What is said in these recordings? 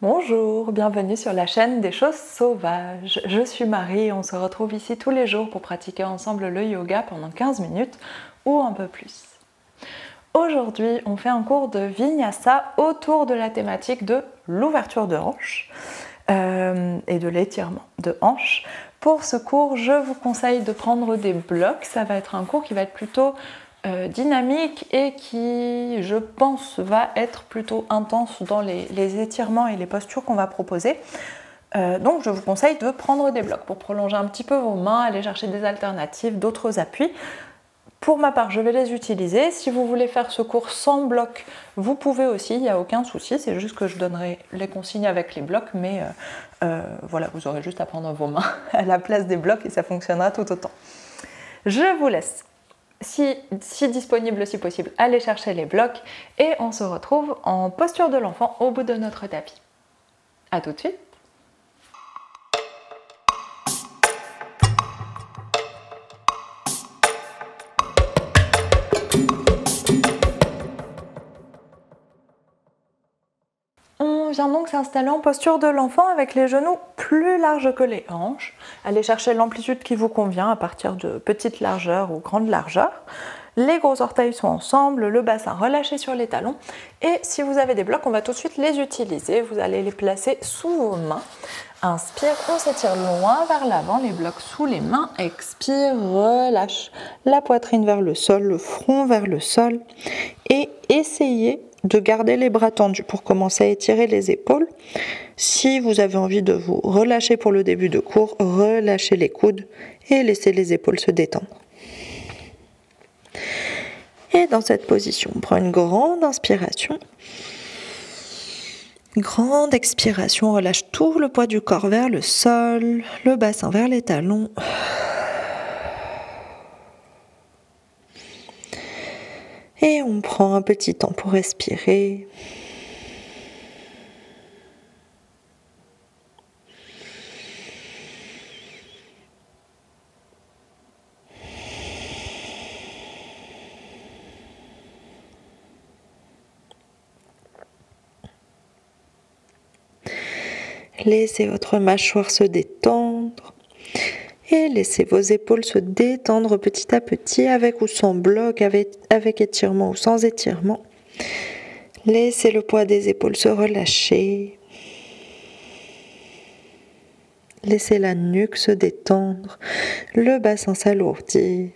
Bonjour, bienvenue sur la chaîne des choses sauvages. Je suis Marie et on se retrouve ici tous les jours pour pratiquer ensemble le yoga pendant 15 minutes ou un peu plus. Aujourd'hui, on fait un cours de Vinyasa autour de la thématique de l'ouverture de hanche et de l'étirement de hanche. Pour ce cours, je vous conseille de prendre des blocs. Ça va être un cours qui va être plutôt dynamique et qui, je pense, va être plutôt intense dans les étirements et les postures qu'on va proposer. Donc je vous conseille de prendre des blocs pour prolonger un petit peu vos mains, aller chercher des alternatives, d'autres appuis. Pour ma part, je vais les utiliser. Si vous voulez faire ce cours sans bloc, vous pouvez aussi, il n'y a aucun souci. C'est juste que je donnerai les consignes avec les blocs, mais voilà, vous aurez juste à prendre vos mains à la place des blocs et ça fonctionnera tout autant. Je vous laisse, si disponible, si possible, aller chercher les blocs et on se retrouve en posture de l'enfant au bout de notre tapis. A tout de suite. On vient donc s'installer en posture de l'enfant avec les genoux plus larges que les hanches. Allez chercher l'amplitude qui vous convient à partir de petite largeur ou grande largeur. Les gros orteils sont ensemble, le bassin relâché sur les talons. Et si vous avez des blocs, on va tout de suite les utiliser. Vous allez les placer sous vos mains. Inspire, on s'étire loin vers l'avant, les blocs sous les mains. Expire, relâche la poitrine vers le sol, le front vers le sol. Et essayez de garder les bras tendus pour commencer à étirer les épaules. Si vous avez envie de vous relâcher pour le début de cours, relâchez les coudes et laissez les épaules se détendre. Et dans cette position, on prend une grande inspiration. Grande expiration, on relâche tout le poids du corps vers le sol, le bassin vers les talons. Et on prend un petit temps pour respirer. Laissez votre mâchoire se détendre et laissez vos épaules se détendre petit à petit avec ou sans bloc, avec étirement ou sans étirement. Laissez le poids des épaules se relâcher. Laissez la nuque se détendre, le bassin s'alourdir.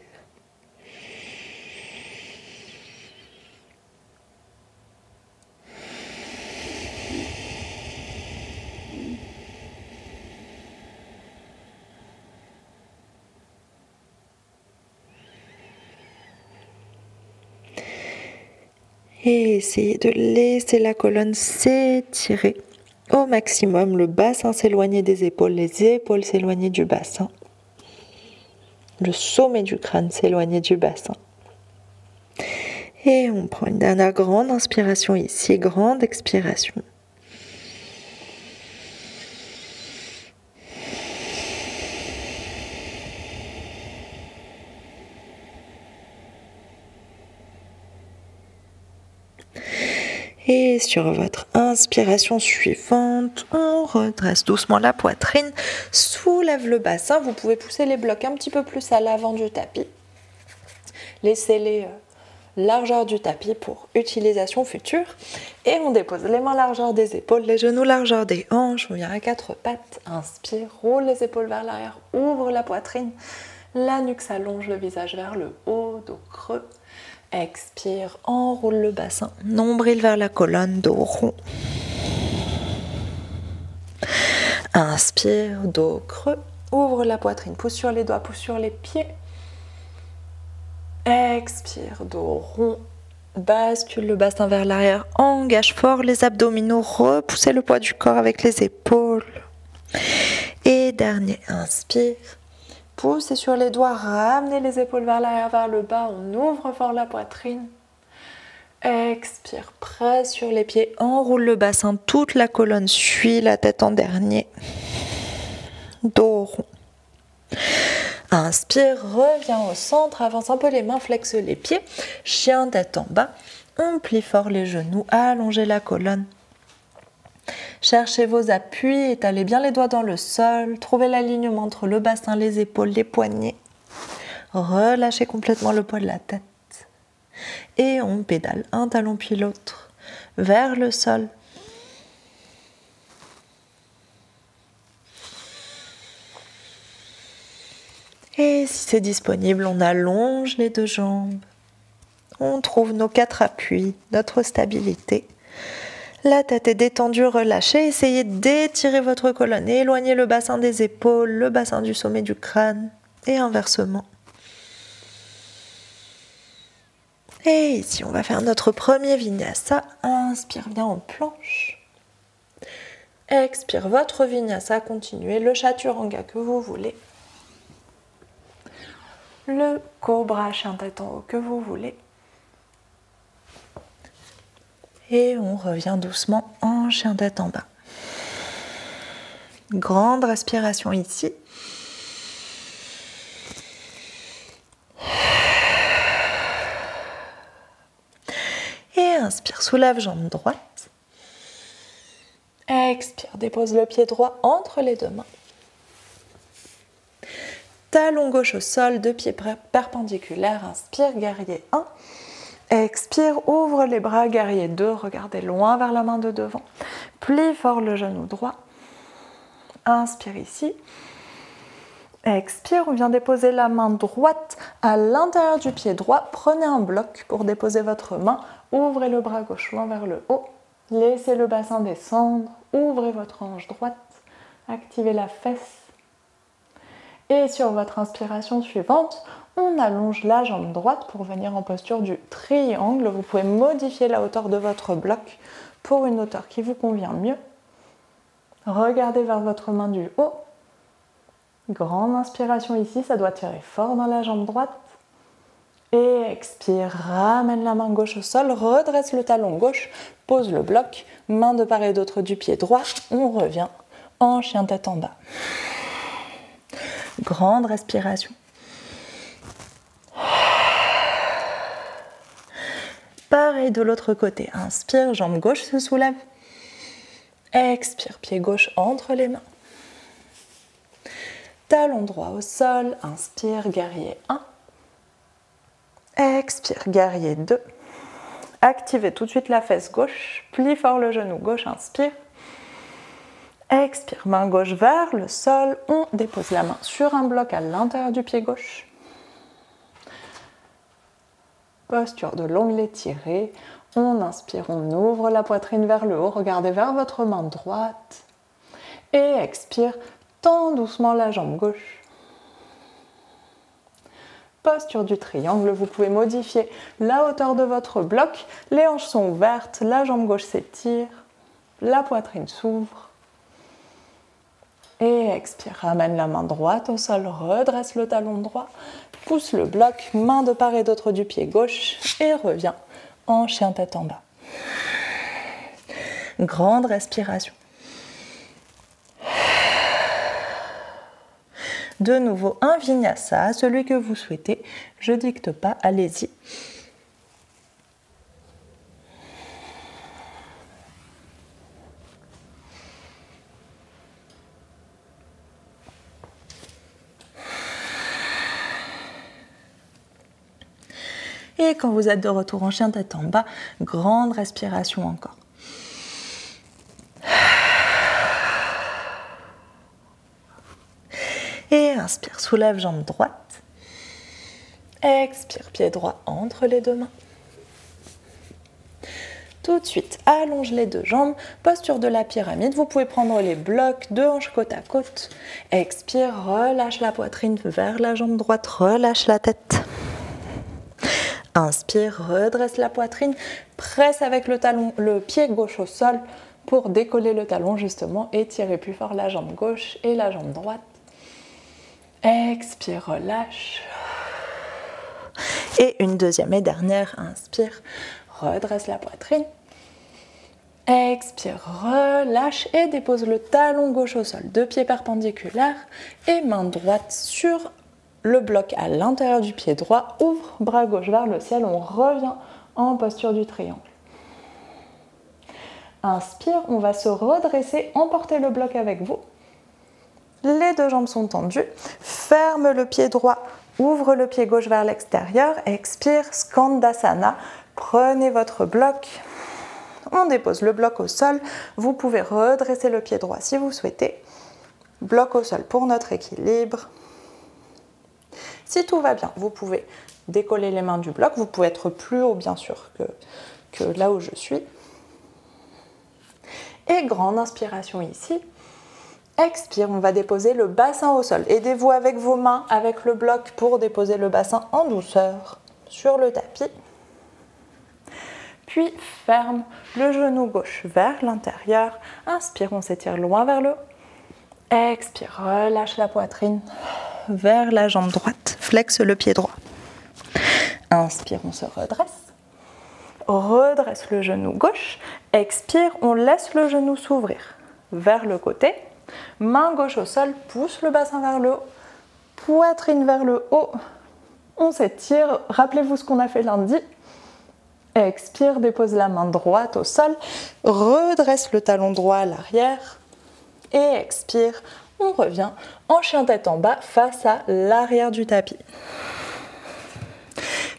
Et essayez de laisser la colonne s'étirer au maximum, le bassin s'éloigner des épaules, les épaules s'éloigner du bassin, le sommet du crâne s'éloigner du bassin. Et on prend une dernière grande inspiration ici, grande expiration. Et sur votre inspiration suivante, on redresse doucement la poitrine, soulève le bassin. Vous pouvez pousser les blocs un petit peu plus à l'avant du tapis. Laissez-les largeur du tapis pour utilisation future. Et on dépose les mains largeur des épaules, les genoux largeur des hanches. On vient à quatre pattes. Inspire, roule les épaules vers l'arrière, ouvre la poitrine. La nuque s'allonge, le visage vers le haut, dos creux. Expire, enroule le bassin, nombril vers la colonne, dos rond. Inspire, dos creux, ouvre la poitrine, pousse sur les doigts, pousse sur les pieds. Expire, dos rond, bascule le bassin vers l'arrière, engage fort les abdominaux, repoussez le poids du corps avec les épaules. Et dernier, inspire. Poussez sur les doigts, ramenez les épaules vers l'arrière, vers le bas, on ouvre fort la poitrine. Expire, presse sur les pieds, enroule le bassin, toute la colonne suit la tête en dernier. Dos rond. Inspire, reviens au centre, avance un peu les mains, flexe les pieds. Chien tête en bas, on plie fort les genoux, allongez la colonne. Cherchez vos appuis, étalez bien les doigts dans le sol, trouvez l'alignement entre le bassin, les épaules, les poignets. Relâchez complètement le poids de la tête. Et on pédale un talon puis l'autre vers le sol. Et si c'est disponible, on allonge les deux jambes. On trouve nos 4 appuis, notre stabilité. La tête est détendue, relâchez. Essayez d'étirer votre colonne, éloignez le bassin des épaules, le bassin du sommet du crâne et inversement. Et ici, on va faire notre premier vinyasa. Inspire bien en planche. Expire votre vinyasa, continuez le chaturanga que vous voulez. Le cobra, chien tête en haut que vous voulez. Et on revient doucement en chien tête en bas. Grande respiration ici. Et inspire, soulève jambe droite. Expire, dépose le pied droit entre les deux mains. Talon gauche au sol, deux pieds perpendiculaires. Inspire, guerrier 1. Expire, ouvre les bras, guerrier 2. Regardez loin vers la main de devant. Plie fort le genou droit. Inspire ici. Expire, on vient déposer la main droite à l'intérieur du pied droit. Prenez un bloc pour déposer votre main. Ouvrez le bras gauche loin vers le haut. Laissez le bassin descendre. Ouvrez votre hanche droite. Activez la fesse. Et sur votre inspiration suivante, on allonge la jambe droite pour venir en posture du triangle. Vous pouvez modifier la hauteur de votre bloc pour une hauteur qui vous convient mieux. Regardez vers votre main du haut. Grande inspiration ici, ça doit tirer fort dans la jambe droite. Et expire, ramène la main gauche au sol, redresse le talon gauche, pose le bloc, main de part et d'autre du pied droit. On revient en chien tête en bas. Grande respiration. Pareil de l'autre côté. Inspire, jambe gauche se soulève. Expire, pied gauche entre les mains. Talon droit au sol. Inspire, guerrier 1. Expire, guerrier 2. Activez tout de suite la fesse gauche. Plie fort le genou gauche. Inspire. Expire, main gauche vers le sol. On dépose la main sur un bloc à l'intérieur du pied gauche. Posture de l'onglet tiré. On inspire, on ouvre la poitrine vers le haut. Regardez vers votre main droite. Et expire, tend doucement la jambe gauche. Posture du triangle, vous pouvez modifier la hauteur de votre bloc. Les hanches sont ouvertes, la jambe gauche s'étire, la poitrine s'ouvre. Et expire, ramène la main droite au sol, redresse le talon droit, pousse le bloc, main de part et d'autre du pied gauche et revient en chien tête en bas. Grande respiration. De nouveau un vinyasa, celui que vous souhaitez. Je dicte pas, allez-y. Et quand vous êtes de retour en chien tête en bas, grande respiration encore. Et inspire, soulève jambe droite. Expire, pied droit entre les deux mains. Tout de suite, allonge les deux jambes, posture de la pyramide. Vous pouvez prendre les blocs, deux hanches côte à côte. Expire, relâche la poitrine vers la jambe droite, relâche la tête. Inspire, redresse la poitrine, presse avec le pied gauche au sol pour décoller le talon justement et tirer plus fort la jambe gauche et la jambe droite. Expire, relâche. Et une deuxième et dernière, inspire, redresse la poitrine. Expire, relâche et dépose le talon gauche au sol, deux pieds perpendiculaires et main droite sur le bloc à l'intérieur du pied droit, ouvre, bras gauche vers le ciel, on revient en posture du triangle. Inspire, on va se redresser, emporter le bloc avec vous. Les deux jambes sont tendues. Ferme le pied droit, ouvre le pied gauche vers l'extérieur. Expire, Skandasana. Prenez votre bloc. On dépose le bloc au sol. Vous pouvez redresser le pied droit si vous souhaitez. Bloc au sol pour notre équilibre. Si tout va bien, vous pouvez décoller les mains du bloc. Vous pouvez être plus haut, bien sûr, que là où je suis. Et grande inspiration ici. Expire, on va déposer le bassin au sol. Aidez-vous avec vos mains, avec le bloc pour déposer le bassin en douceur sur le tapis. Puis ferme le genou gauche vers l'intérieur. Inspire, on s'étire loin vers le haut. Expire, relâche la poitrine vers la jambe droite. Flexe le pied droit. Inspire, on se redresse. Redresse le genou gauche. Expire, on laisse le genou s'ouvrir vers le côté. Main gauche au sol, pousse le bassin vers le haut. Poitrine vers le haut. On s'étire. Rappelez-vous ce qu'on a fait lundi. Expire, dépose la main droite au sol. Redresse le talon droit à l'arrière. Et expire, on revient en chien tête en bas face à l'arrière du tapis.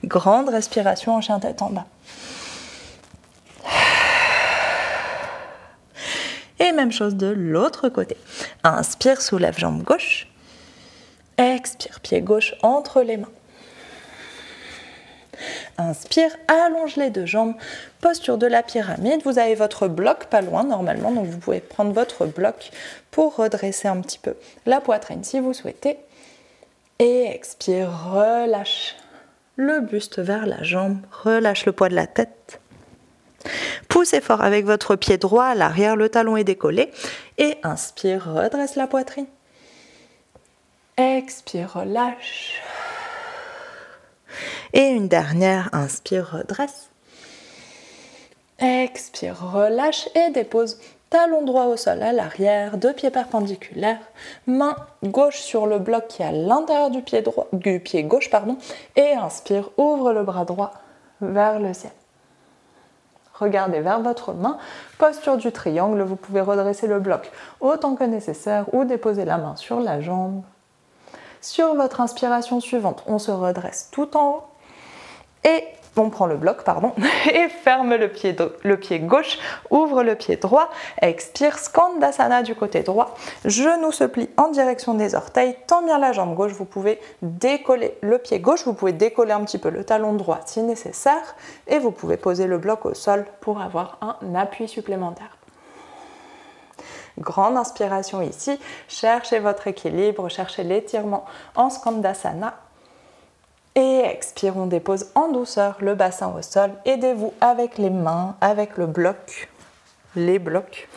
Grande respiration en chien tête en bas. Et même chose de l'autre côté. Inspire, soulève jambe gauche. Expire, pied gauche entre les mains. Inspire, allonge les deux jambes. Posture de la pyramide. Vous avez votre bloc pas loin normalement, donc vous pouvez prendre votre bloc pour redresser un petit peu la poitrine si vous souhaitez. Et expire, relâche le buste vers la jambe. Relâche le poids de la tête. Poussez fort avec votre pied droit à l'arrière, le talon est décollé. Et inspire, redresse la poitrine. Expire, relâche. Et une dernière, inspire, redresse. Expire, relâche et dépose talon droit au sol à l'arrière, deux pieds perpendiculaires, main gauche sur le bloc qui est à l'intérieur du pied gauche, et inspire, ouvre le bras droit vers le ciel. Regardez vers votre main, posture du triangle, vous pouvez redresser le bloc autant que nécessaire ou déposer la main sur la jambe. Sur votre inspiration suivante, on se redresse tout en haut et on prend le bloc, et ferme le pied gauche, ouvre le pied droit, expire, Skandasana du côté droit, genou se plie en direction des orteils, tend bien la jambe gauche, vous pouvez décoller le pied gauche, vous pouvez décoller un petit peu le talon droit si nécessaire, et vous pouvez poser le bloc au sol pour avoir un appui supplémentaire. Grande inspiration ici, cherchez votre équilibre, cherchez l'étirement en Skandasana. Et expire, on dépose en douceur le bassin au sol. Aidez-vous avec les mains, avec le bloc, les blocs.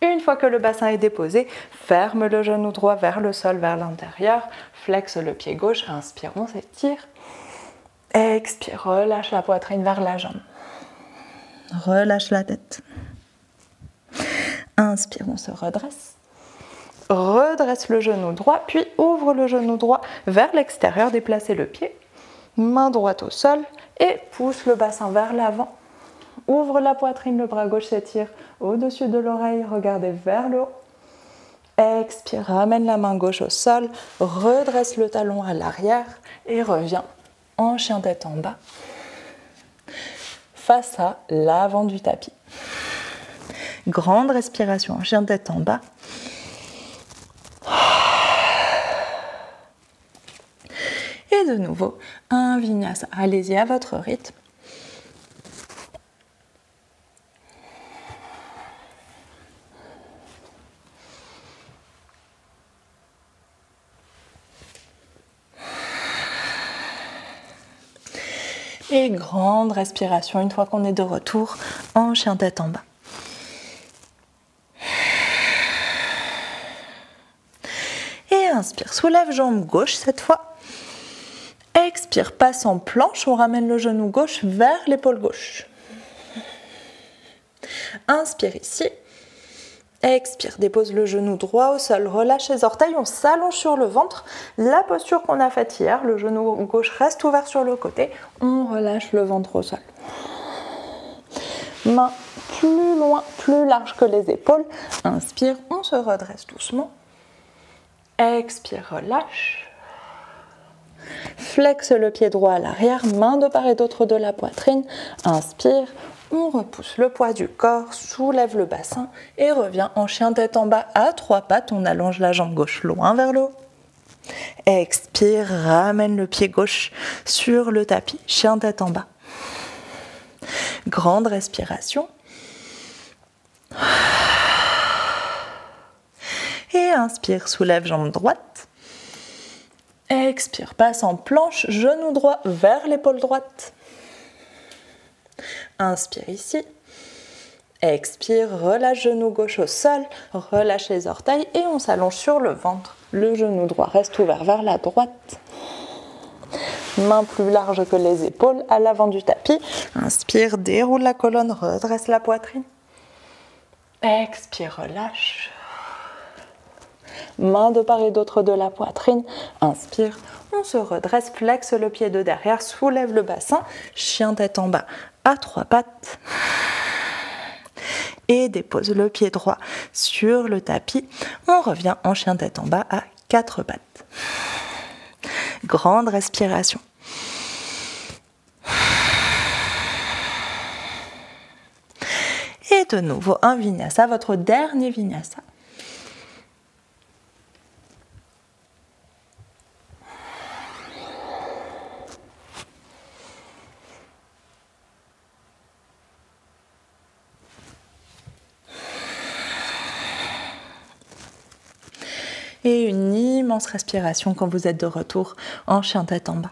Une fois que le bassin est déposé, ferme le genou droit vers le sol, vers l'intérieur. Flexe le pied gauche, inspire, on s'étire. Expire, relâche la poitrine vers la jambe. Relâche la tête. Inspire, on se redresse. Redresse le genou droit, puis ouvre le genou droit vers l'extérieur, déplacez le pied, main droite au sol et pousse le bassin vers l'avant. Ouvre la poitrine, le bras gauche s'étire au-dessus de l'oreille, regardez vers le haut. Expire, ramène la main gauche au sol, redresse le talon à l'arrière et reviens en chien tête en bas face à l'avant du tapis. Grande respiration en chien tête en bas. Et de nouveau, un vinyasa. Allez-y à votre rythme. Et grande respiration une fois qu'on est de retour en chien tête en bas. Et inspire, soulève jambe gauche cette fois. Expire, passe en planche, on ramène le genou gauche vers l'épaule gauche. Inspire ici. Expire, dépose le genou droit au sol, relâche les orteils, on s'allonge sur le ventre. La posture qu'on a faite hier, le genou gauche reste ouvert sur le côté, on relâche le ventre au sol. Main plus loin, plus large que les épaules. Inspire, on se redresse doucement. Expire, relâche. Flexe le pied droit à l'arrière, main de part et d'autre de la poitrine. Inspire, on repousse le poids du corps, soulève le bassin et revient en chien tête en bas à 3 pattes. On allonge la jambe gauche loin vers le haut. Expire, ramène le pied gauche sur le tapis, chien tête en bas. Grande respiration. Et inspire, soulève jambe droite. Expire, passe en planche, genou droit vers l'épaule droite. Inspire ici. Expire, relâche genou gauche au sol, relâche les orteils et on s'allonge sur le ventre. Le genou droit reste ouvert vers la droite. Main plus large que les épaules à l'avant du tapis. Inspire, déroule la colonne, redresse la poitrine. Expire, relâche. Main de part et d'autre de la poitrine. Inspire, on se redresse, flexe le pied de derrière, soulève le bassin, chien tête en bas à 3 pattes. Et dépose le pied droit sur le tapis. On revient en chien tête en bas à 4 pattes. Grande respiration. Et de nouveau un vinyasa, votre dernier vinyasa. Et une immense respiration quand vous êtes de retour en chien tête en bas.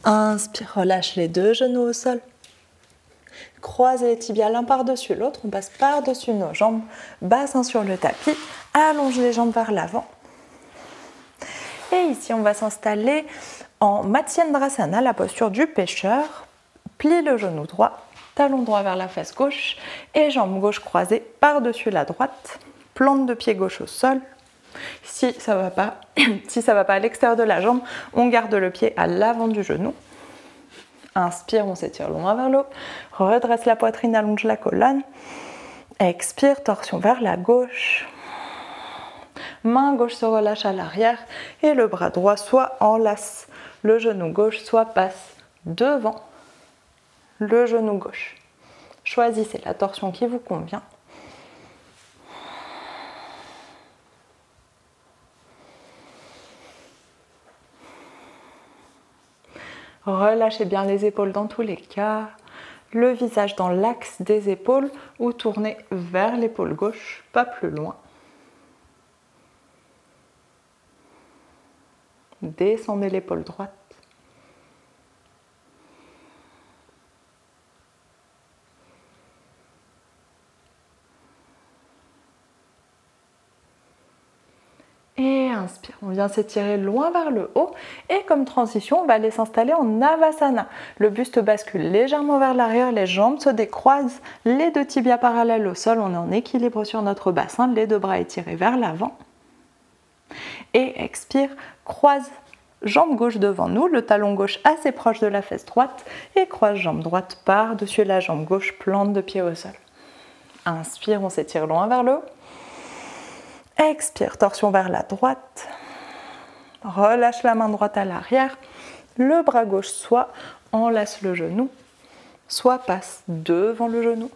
Inspire, relâche les deux genoux au sol. Croise les tibias l'un par-dessus l'autre. On passe par-dessus nos jambes, bassin sur le tapis. Allonge les jambes vers l'avant. Et ici, on va s'installer en Matsyendrasana, la posture du pêcheur. Plie le genou droit. Talon droit vers la face gauche et jambe gauche croisée par-dessus la droite. Plante de pied gauche au sol. Si ça va pas, à l'extérieur de la jambe, on garde le pied à l'avant du genou. Inspire, on s'étire loin vers le haut. Redresse la poitrine, allonge la colonne. Expire, torsion vers la gauche. Main gauche se relâche à l'arrière et le bras droit soit enlace le genou gauche, soit passe devant le genou gauche. Choisissez la torsion qui vous convient. Relâchez bien les épaules dans tous les cas. Le visage dans l'axe des épaules ou tournez vers l'épaule gauche, pas plus loin. Descendez l'épaule droite. Et inspire, on vient s'étirer loin vers le haut et comme transition, on va aller s'installer en Navasana. Le buste bascule légèrement vers l'arrière, les jambes se décroisent, les deux tibias parallèles au sol, on est en équilibre sur notre bassin, les deux bras étirés vers l'avant. Et expire, croise jambe gauche devant nous, le talon gauche assez proche de la fesse droite et croise jambe droite par-dessus la jambe gauche, plante de pied au sol. Inspire, on s'étire loin vers le haut. Expire, torsion vers la droite. Relâche la main droite à l'arrière. Le bras gauche soit enlace le genou, soit passe devant le genou.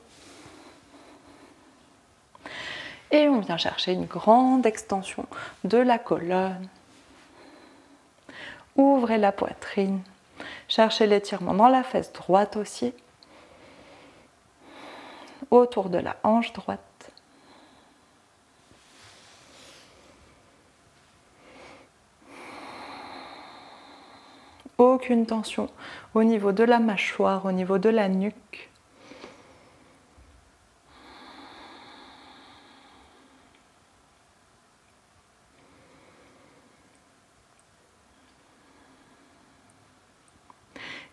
Et on vient chercher une grande extension de la colonne. Ouvrez la poitrine. Cherchez l'étirement dans la fesse droite aussi. Autour de la hanche droite. Aucune tension au niveau de la mâchoire, au niveau de la nuque.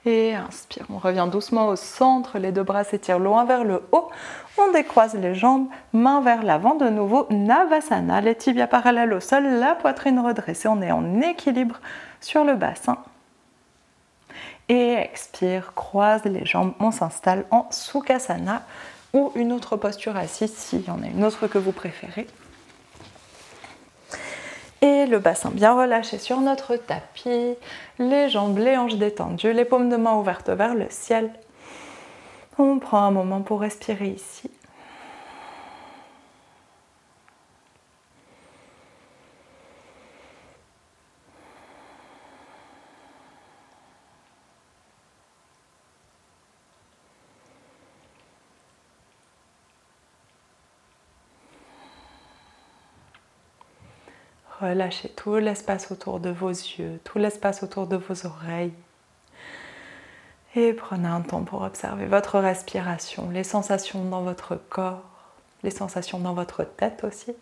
Et inspire, on revient doucement au centre, les deux bras s'étirent loin vers le haut. On décroise les jambes, main vers l'avant, de nouveau Navasana, les tibias parallèles au sol, la poitrine redressée, on est en équilibre sur le bassin. Et expire, croise les jambes, on s'installe en Sukhasana ou une autre posture assise s'il y en a une autre que vous préférez. Et le bassin bien relâché sur notre tapis, les jambes, les hanches détendues, les paumes de main ouvertes vers le ciel. On prend un moment pour respirer ici. Relâchez tout l'espace autour de vos yeux, tout l'espace autour de vos oreilles. Et prenez un temps pour observer votre respiration, les sensations dans votre corps, les sensations dans votre tête aussi.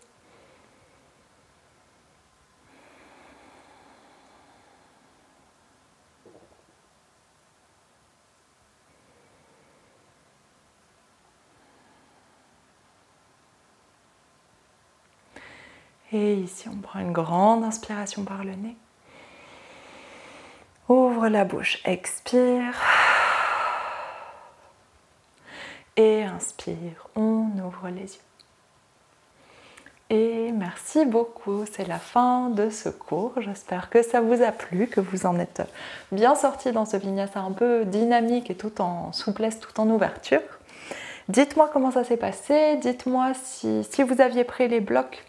Et ici, on prend une grande inspiration par le nez. Ouvre la bouche, expire. Et inspire, on ouvre les yeux. Et merci beaucoup, c'est la fin de ce cours. J'espère que ça vous a plu, que vous en êtes bien sortis dans ce vinyasa un peu dynamique et tout en souplesse, tout en ouverture. Dites-moi comment ça s'est passé, dites-moi si vous aviez pris les blocs,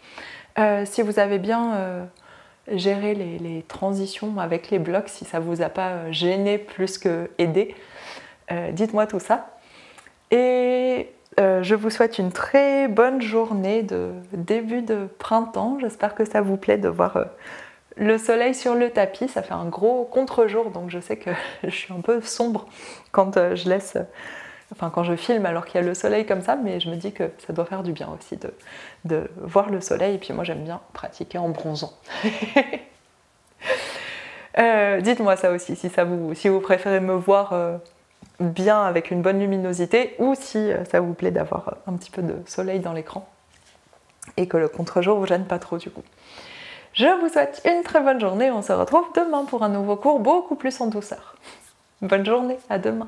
si vous avez bien géré les transitions avec les blocs, si ça ne vous a pas gêné plus que aidé. Dites-moi tout ça. Et je vous souhaite une très bonne journée de début de printemps. J'espère que ça vous plaît de voir le soleil sur le tapis. Ça fait un gros contre-jour, donc je sais que je suis un peu sombre quand quand je filme alors qu'il y a le soleil comme ça, mais je me dis que ça doit faire du bien aussi de voir le soleil. Et puis moi, j'aime bien pratiquer en bronzant. Dites-moi ça aussi, si vous préférez me voir bien avec une bonne luminosité ou si ça vous plaît d'avoir un petit peu de soleil dans l'écran et que le contre-jour vous gêne pas trop du coup. Je vous souhaite une très bonne journée, on se retrouve demain pour un nouveau cours beaucoup plus en douceur. Bonne journée, à demain.